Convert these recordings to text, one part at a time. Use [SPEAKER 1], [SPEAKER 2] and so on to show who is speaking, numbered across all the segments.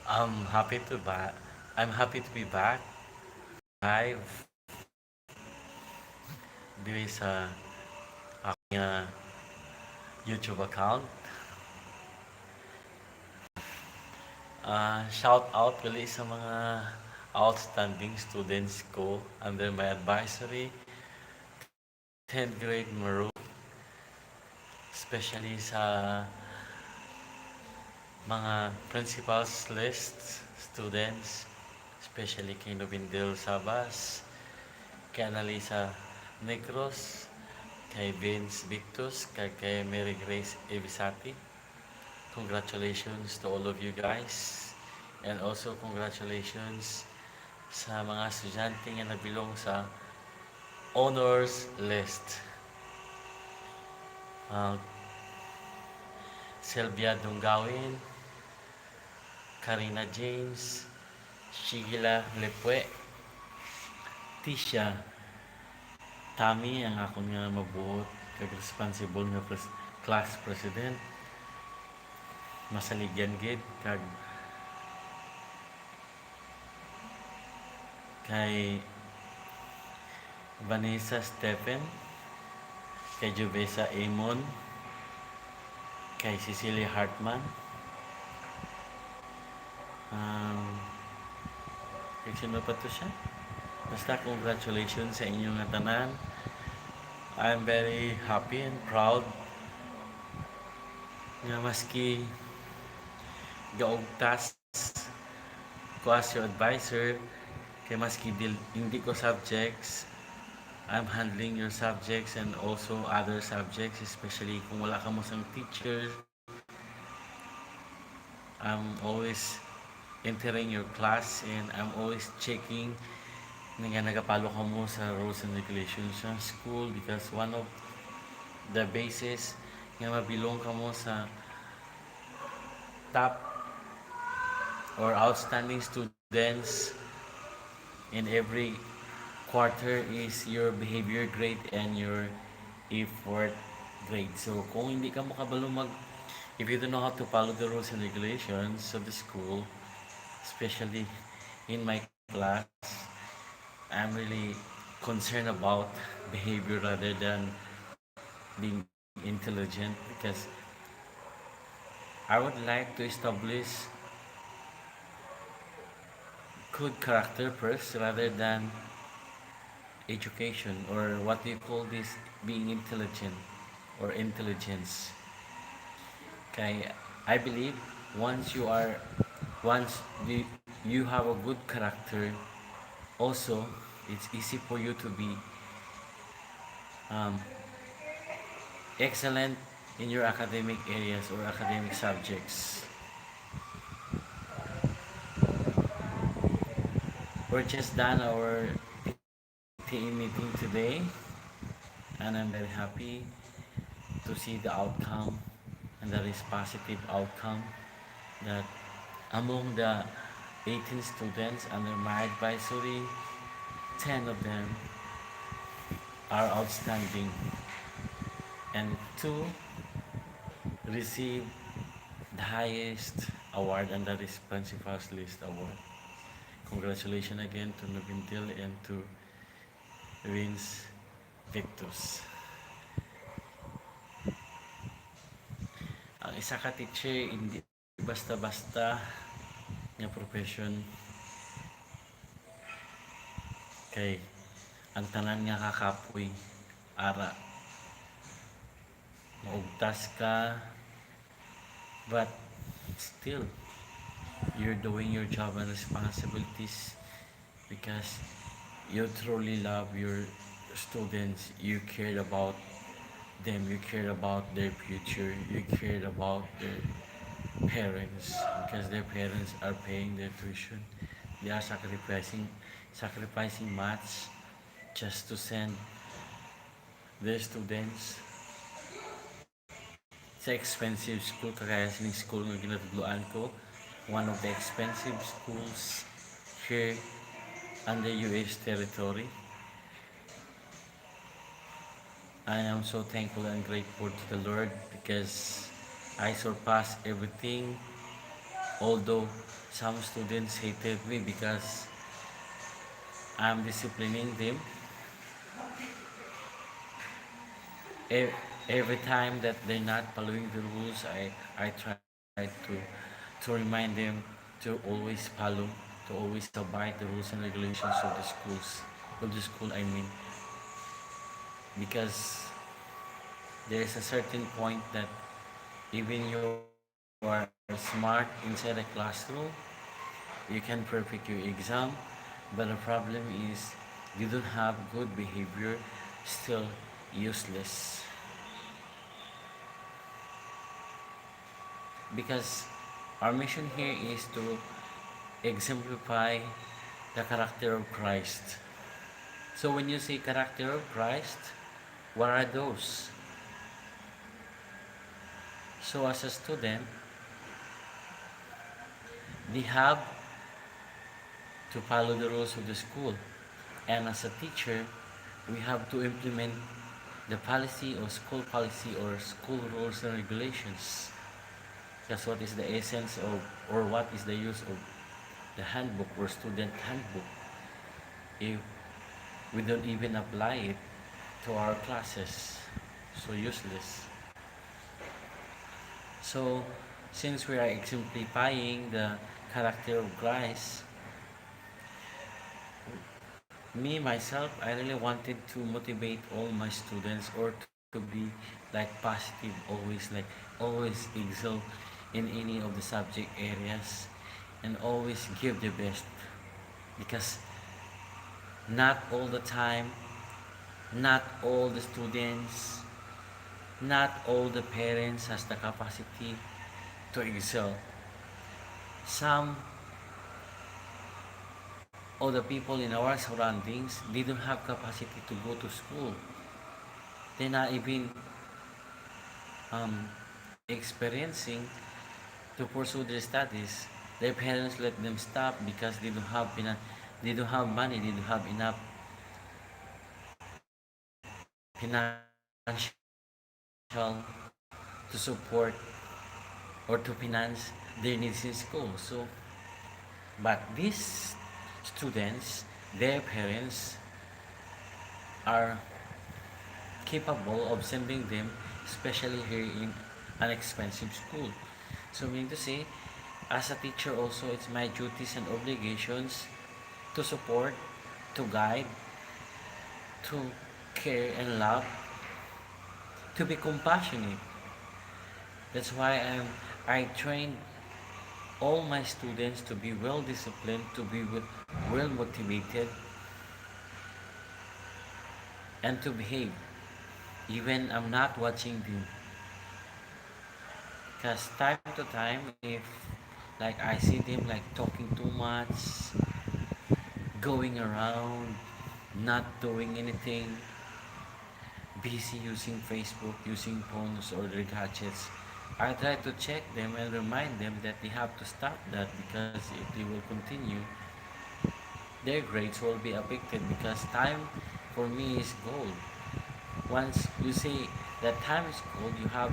[SPEAKER 1] I'm happy to back. I'm happy to be back live diri sa aking YouTube account. Shout out gali sa mga outstanding students ko under my advisory, 10th grade Maru, especially sa mga principals list students, especially kay Novindel Sabas, kay Analisa Negros, kay Vince Victus, kay Mary Grace Evisati. Congratulations to all of you guys. And also congratulations sa mga estudyante nga nabilong sa honors list. Uh, Sylvia Dungawin, Karina James, Shigila Lepue, Tisha Tami ang akong nga mabuot kag responsible nga class president. Masaligyan gid kay Vanessa Stephen, kay Juvesa Amon, kay Cecilia Hartman. Sino pa to siya? Basta congratulations sa inyong tanan. I'm very happy and proud nga maski gaugtas ko as your advisor kay maski hindi ko subjects, I'm handling your subjects and also other subjects, especially kung wala ka mo sang teacher. I'm always entering your class and I'm always checking nga nagapalo ka mo sa rules and regulations sa school because one of the basis nga mabilong ka mo sa top or outstanding students in every quarter is your behavior grade and your effort grade. So kung hindi ka makabalo if you don't know how to follow the rules and regulations of the school, especially in my class, I'm really concerned about behavior rather than being intelligent because I would like to establish good character first rather than education or what do you call this being intelligent or intelligence. Okay, I believe once you are once you have a good character, also it's easy for you to be um, excellent in your academic areas or academic subjects. We're just done our PTA meeting today, and I'm very happy to see the outcome, and that is positive outcome that among the 18 students under my advisory, 10 of them are outstanding and 2 receive the highest award, and that is Principal's List Award. Congratulations again to Novintil and to Vince Victus. Ang isa ka teacher, hindi basta-basta nga profession kay ang tanan nga kakapoy ara maugtas ka but still you're doing your job and responsibilities because you truly love your students, you cared about them, you cared about their future, you cared about their parents because their parents are paying their tuition. They are sacrificing much just to send their students sa expensive school kagaya sining school nga ginatudloan ko, one of the expensive schools here under US territory. I am so thankful and grateful to the Lord because I surpassed everything, Although some students hated me because I'm disciplining them, e- every time that they're not following the rules, I try to remind them to always follow, to always abide the rules and regulations of the school. I mean, because there's a certain point that even you are smart inside a classroom, you can perfect your exam, but the problem is you don't have good behavior, still useless. Because our mission here is to exemplify the character of Christ. So when you say character of Christ, what are those? So as a student, they have to follow the rules of the school. And as a teacher, we have to implement the policy or school rules and regulations. That's what is the essence of, or what is the use of the handbook or student handbook if we don't even apply it to our classes. So useless. So since we are exemplifying the character of Christ, me myself, I really wanted to motivate all my students or to be like positive, always excel in any of the subject areas and always give the best because not all the time, not all the students, not all the parents has the capacity to excel. Some of the people in our surroundings, they don't have capacity to go to school. They're not even um, experiencing to pursue their studies. Their parents let them stop because they don't have money, they don't have enough financial to support or to finance their needs in school. So, but these students, their parents are capable of sending them, especially here in an expensive school. So, meaning to say, as a teacher also, it's my duties and obligations to support, to guide, to care and love, to be compassionate. That's why I train all my students to be well disciplined, to be well motivated, and to behave. Even I'm not watching them. Because time to time, if like I see them like talking too much, going around, not doing anything, busy using Facebook, using phones or their gadgets, I try to check them and remind them that they have to stop that because if they will continue, their grades will be affected because time for me is gold. Once you say that time is gold, you have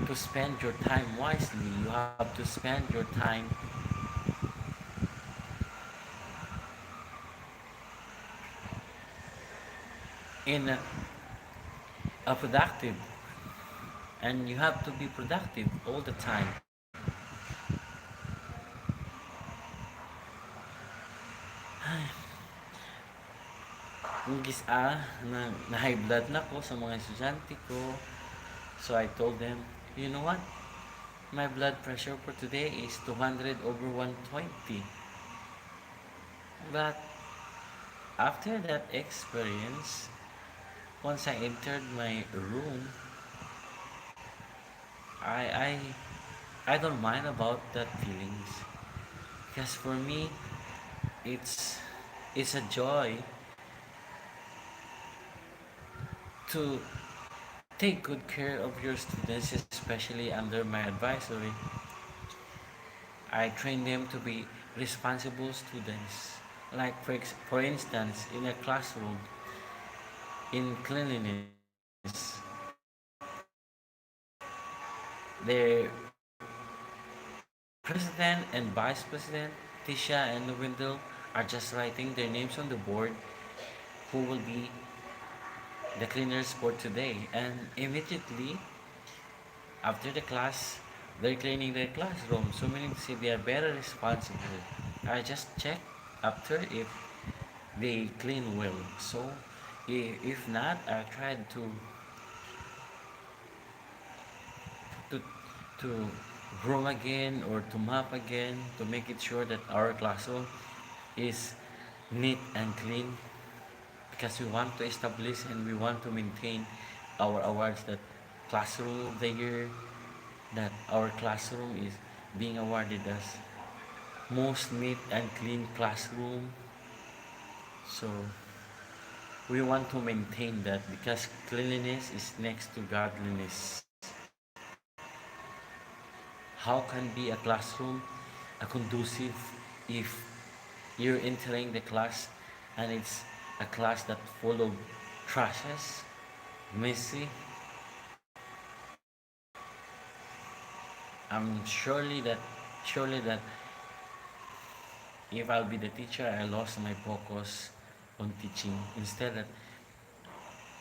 [SPEAKER 1] to spend your time wisely. You have to spend your time in a productive, and you have to be productive all the time. Yung na high blood na ko sa mga estudyante ko. So I told them, you know what? My blood pressure for today is 200 over 120. But after that experience, once I entered my room, I I I don't mind about that feelings. Because for me, it's it's a joy to take good care of your students, especially under my advisory. I train them to be responsible students. Like for instance, in a classroom, in cleanliness, there President and Vice President Tisha and Wendell are just writing their names on the board who will be the cleaners for today. And immediately after the class, they're cleaning their classroom. So meaning to say they are very responsible. I just check after if they clean well. So if not, I tried to to broom again or to mop again to make it sure that our classroom is neat and clean because we want to establish and we want to maintain our awards that classroom of the year, that our classroom is being awarded as most neat and clean classroom. So we want to maintain that because cleanliness is next to godliness. How can be a classroom a conducive if you're entering the class and it's a class that full of trashes, messy? I'm surely that if I'll be the teacher, I lost my focus on teaching. Instead, that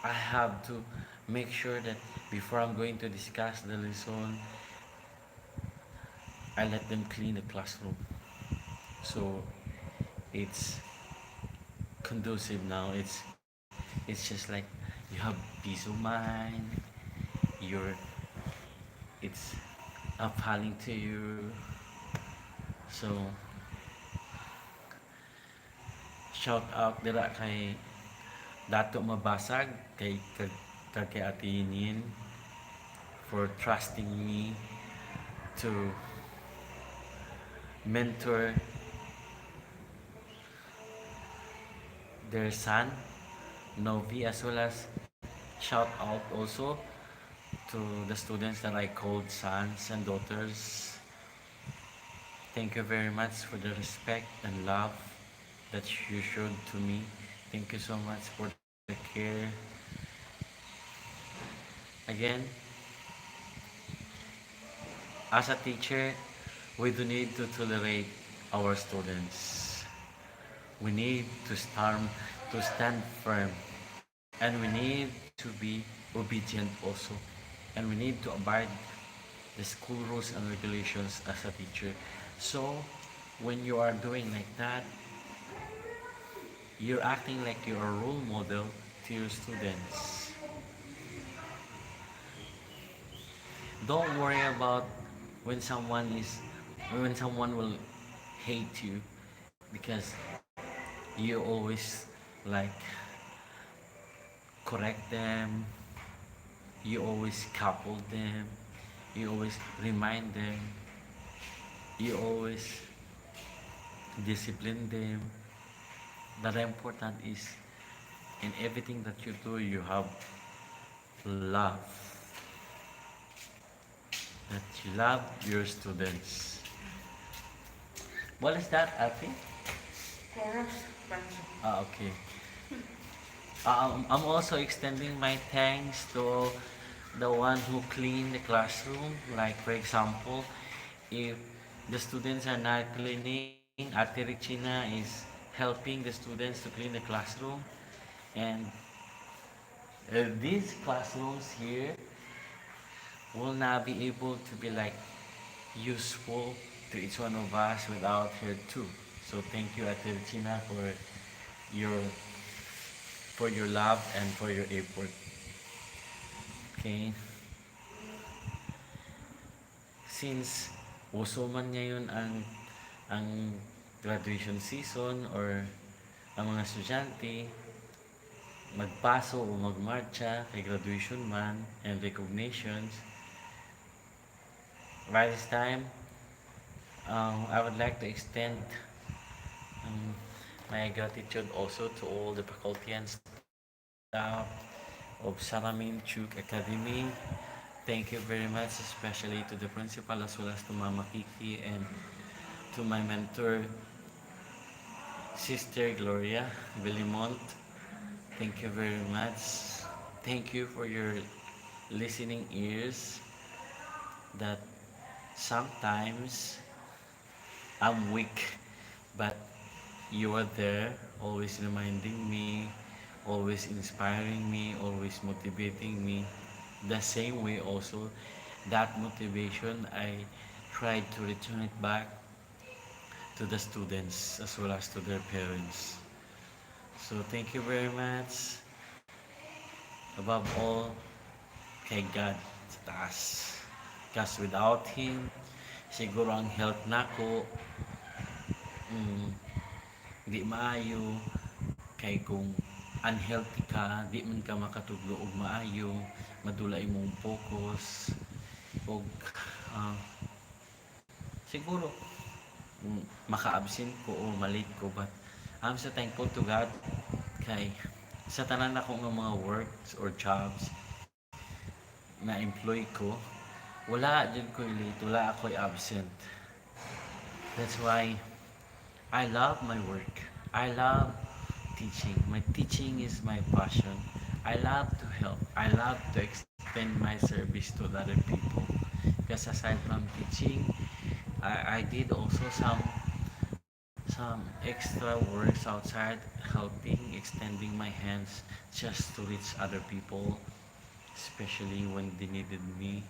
[SPEAKER 1] I have to make sure that before I'm going to discuss the lesson, I let them clean the classroom. So it's conducive now. It's just like you have peace of mind. You're it's appealing to you. So shout out dira kay Dato Mabasag kay Ate Yinin for trusting me to mentor their son Novi, as well as shout out also to the students that I called sons and daughters. Thank you very much for the respect and love that you showed to me. Thank you so much for the care. Again, as a teacher, we do need to tolerate our students. We need to stand firm, and we need to be obedient also, and we need to abide the school rules and regulations as a teacher. So when you are doing like that, you're acting like you're a role model to your students. Don't worry about when someone is when someone will hate you because you always like correct them, you always couple them, you always remind them, you always discipline them. But the important is in everything that you do, you have love. That you love your students. What is that, Ate? Okay. I'm also extending my thanks to the one who cleaned the classroom. Like for example, if the students are not cleaning, Ate Regina is helping the students to clean the classroom. And these classrooms here will not be able to be like useful to each one of us without her too. So thank you, Ate Regina, your your love and for your effort. Okay. Since uso man ngayon ang graduation season or ang mga estudyante magpaso o magmarcha kay graduation man and recognitions, by this time, I would like to extend um, my gratitude also to all the faculty and staff of Salamin Chuk Academy. Thank you very much, especially to the principal as well as to Mama Kiki and to my mentor, Sister Gloria Belimont. Thank you very much. Thank you for your listening ears that sometimes I'm weak, but you are there, always reminding me, always inspiring me, always motivating me. The same way also, that motivation, I tried to return it back to the students as well as to their parents. So thank you very much. Above all, kay God sa taas. Because without Him, siguro ang health nako, mm, di maayo. Kay kung unhealthy ka, di man ka makatudlo og maayo, madula imong focus, og ah, siguro maka-absent ko o malate ko, but I'm so thankful to God kay sa tanan ako ng mga works or jobs na employ ko, wala jud ko late, wala ako'y absent. That's why I love my work. I love teaching. My teaching is my passion. I love to help. I love to extend my service to other people. Because aside from teaching, I did also some extra works outside, helping, extending my hands just to reach other people, especially when they needed me.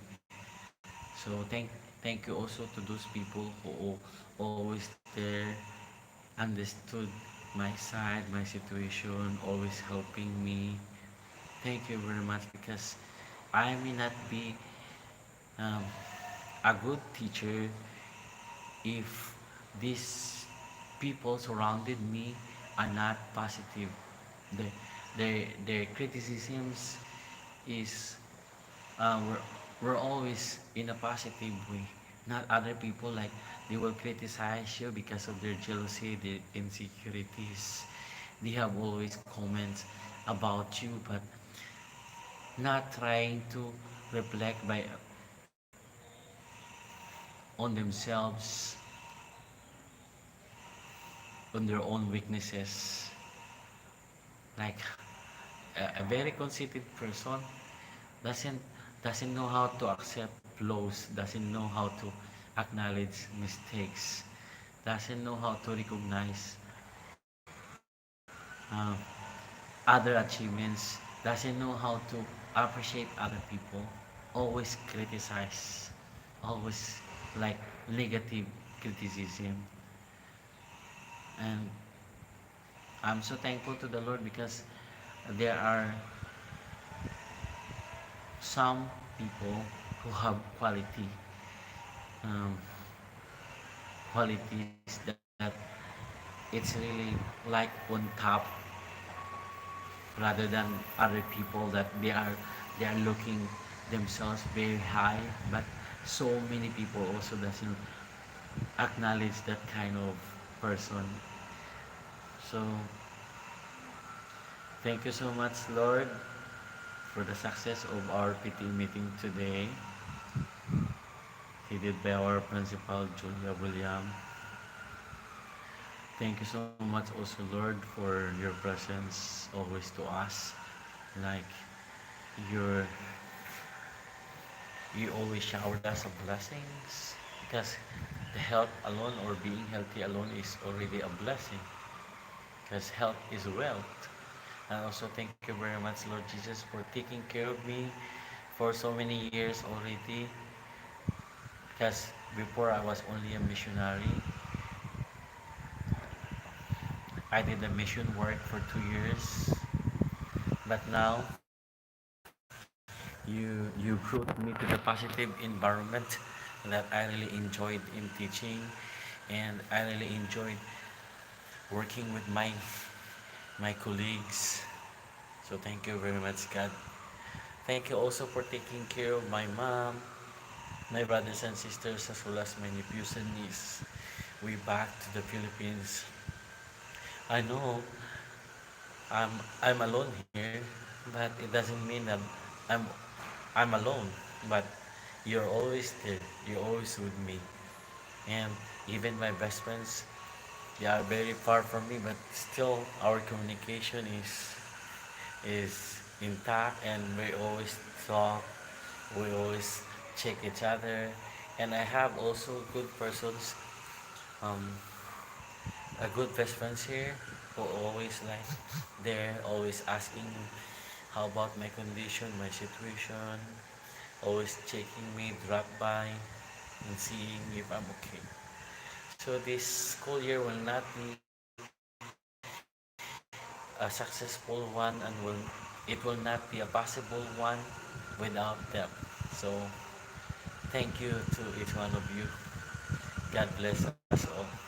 [SPEAKER 1] So thank you also to those people who always there, understood my side, my situation, always helping me. Thank you very much because I may not be um, a good teacher if these people surrounded me are not positive. Their, their criticisms is we're always in a positive way. Not other people like they will criticize you because of their jealousy, their insecurities. They have always comments about you, but not trying to reflect by on themselves, on their own weaknesses. Like a very conceited person doesn't doesn't know how to accept flaws, doesn't know how to acknowledge mistakes, doesn't know how to recognize uh, other achievements, doesn't know how to appreciate other people, always criticize, always like negative criticism. And I'm so thankful to the Lord because there are some people who have um, qualities that it's really like on top rather than other people that they are looking themselves very high, but so many people also doesn't acknowledge that kind of person. So thank you so much, Lord, for the success of our PT meeting today, headed by our principal Julia William. Thank you so much also, Lord, for your presence always to us. Like your you always showered us of blessings because the health alone or being healthy alone is already a blessing because health is wealth. And also thank you very much, Lord Jesus, for taking care of me for so many years already because before I was only a missionary. I did the mission work for 2 years, but now you brought me to the positive environment that I really enjoyed in teaching, and I really enjoyed working with my colleagues. So thank you very much, God. Thank you also for taking care of my mom, my brothers and sisters, as well as my nephews and niece. We back to the Philippines. I know I'm alone here, but it doesn't mean that I'm I'm alone. But you're always there. You're always with me. And even my best friends, they are very far from me, but still our communication is intact, and we always talk. We always check each other, and I have also good persons Um, a good best friends here who always like there, always asking how about my condition, my situation, always checking me, drop by, and seeing if I'm okay. So this school year will not be a successful one and it will not be a possible one without them. So thank you to each one of you. God bless us all.